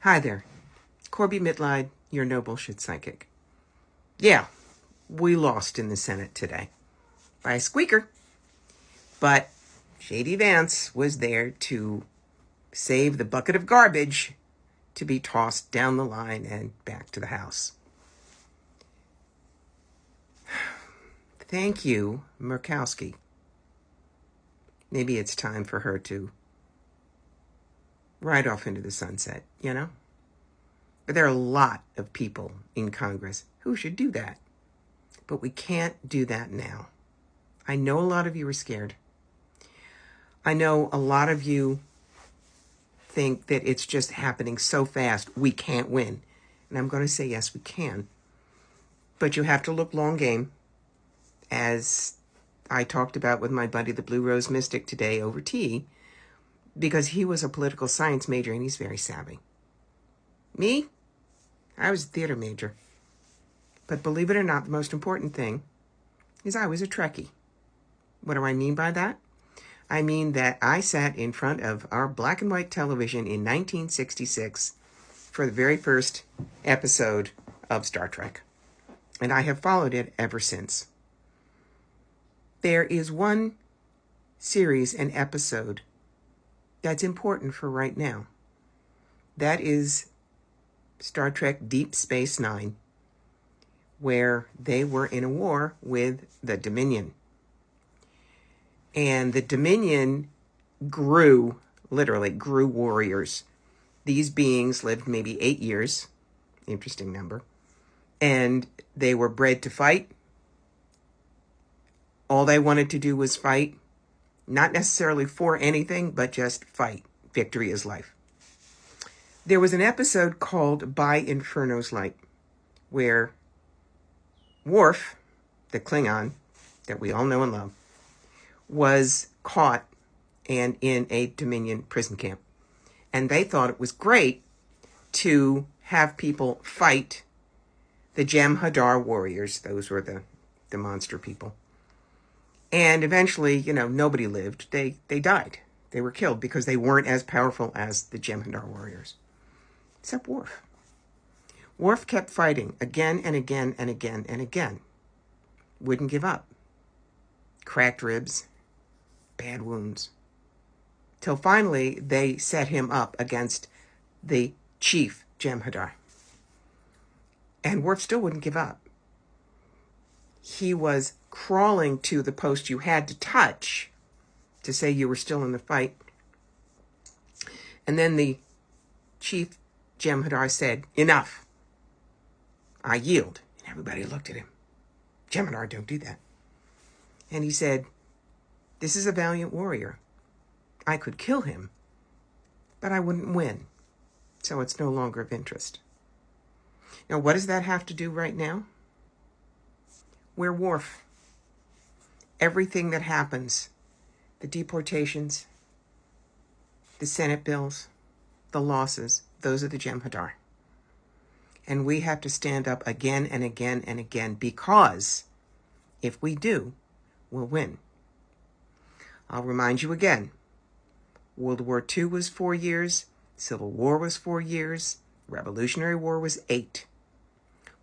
Hi there. Corby Mitleid, your no bullshit psychic. Yeah, we lost in the Senate today by a squeaker. But J.D. Vance was there to save the bucket of garbage to be tossed down the line and back to the House. Thank you, Murkowski. Maybe it's time for her to ride off into the sunset, you know? But there are a lot of people in Congress who should do that. But we can't do that now. I know a lot of you are scared. I know a lot of you think that it's just happening so fast we can't win. And I'm going to say, yes, we can. But you have to look long game, as I talked about with my buddy, the Blue Rose Mystic, today over tea, because he was a political science major and he's very savvy. Me? I was a theater major. But believe it or not, the most important thing is I was a Trekkie. What do I mean by that? I mean that I sat in front of our black and white television in 1966 for the very first episode of Star Trek. And I have followed it ever since. There is one series and episode that's important for right now. That is Star Trek Deep Space Nine, where they were in a war with the Dominion. And the Dominion literally grew warriors. These beings lived maybe 8 years, interesting number, and they were bred to fight. All they wanted to do was fight, not necessarily for anything, but just fight. Victory is life. There was an episode called By Inferno's Light, where Worf, the Klingon that we all know and love, was caught and in a Dominion prison camp. And they thought it was great to have people fight the Jem'Hadar warriors. Those were the monster people. And eventually, nobody lived. They died. They were killed because they weren't as powerful as the Jem'Hadar warriors. Except Worf. Worf kept fighting again and again and again and again. Wouldn't give up. Cracked ribs. Bad wounds. Till finally they set him up against the chief Jem'Hadar. And Worf still wouldn't give up. He was crawling to the post you had to touch to say you were still in the fight. And then the chief Jem'Hadar said, "Enough. I yield." And everybody looked at him. Jem'Hadar don't do that. And he said, "This is a valiant warrior. I could kill him, but I wouldn't win. So it's no longer of interest." Now, what does that have to do right now? We're Worf. Everything that happens, the deportations, the Senate bills, the losses, those are the Jem'Hadar. And we have to stand up again and again and again, because if we do, we'll win. I'll remind you again. World War II was 4 years. Civil War was 4 years. Revolutionary War was 8.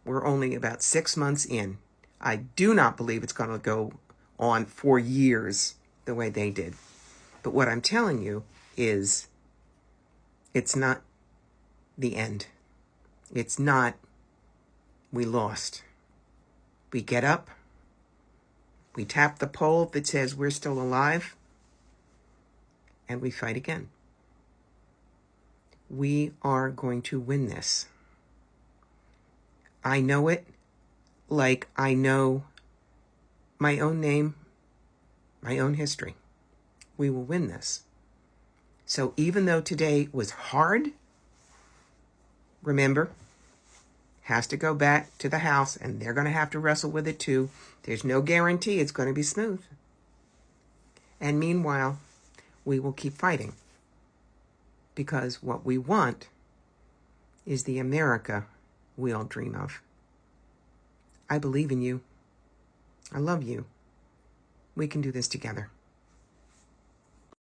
We're only about 6 months in. I do not believe it's going to go on for years the way they did. But what I'm telling you is it's not the end. It's not we lost. We get up. We tap the pole that says we're still alive. And we fight again. We are going to win this. I know it like I know my own name, my own history. We will win this. So even though today was hard, remember, has to go back to the House, and they're going to have to wrestle with it too. There's no guarantee it's going to be smooth. And meanwhile, we will keep fighting, because what we want is the America we all dream of. I believe in you. I love you. We can do this together.